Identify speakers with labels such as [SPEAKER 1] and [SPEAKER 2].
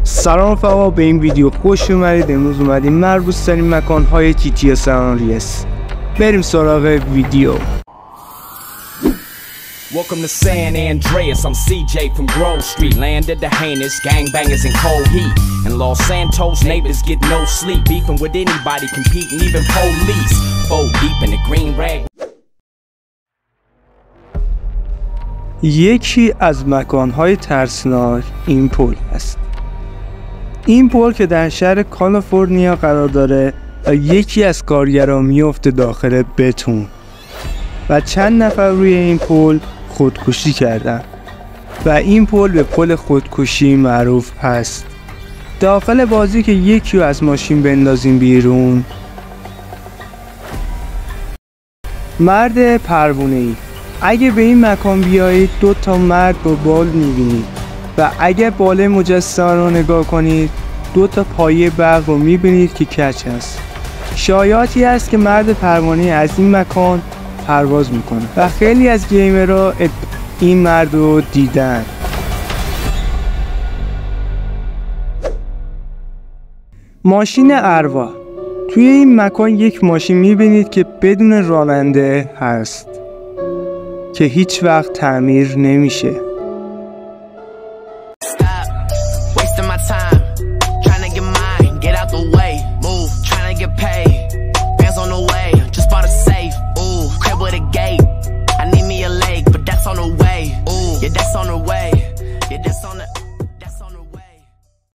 [SPEAKER 1] سلام رفقا، به این ویدیو خوش اومدید. امروز اومدیم مربوط ترین مکان‌های GTA San Andreas. بریم سراغ ویدیو.
[SPEAKER 2] Welcome to San Andreas, I'm CJ from Grove Street. Land of the heinous, gangbangers in cold heat. In Los Santos, neighbors get no sleep. Beefing with anybody, competing, even police. Fold deep in the green rag.
[SPEAKER 1] یکی از مکان‌های ترسناک این پل است. این پل که در شهر کالیفرنیا قرار داره و یکی از کارگران میفته داخل بتون و چند نفر روی این پل خودکشی کردن و این پل به پل خودکشی معروف هست. داخل بازی که یکی رو از ماشین بندازیم بیرون، مرد پروونه‌ای. اگه به این مکان بیایید 2 تا مرد با بال میبینید و اگه بال مجسمه رو نگاه کنید 2 تا پایه برق رو میبینید که کج است. شایعاتی است که مرد پروانه‌ای از این مکان پرواز میکنه و خیلی از گیمرها این مرد رو دیدن. ماشین ارواح. توی این مکان یک ماشین میبینید که بدون راننده هست که هیچ وقت تعمیر نمیشه.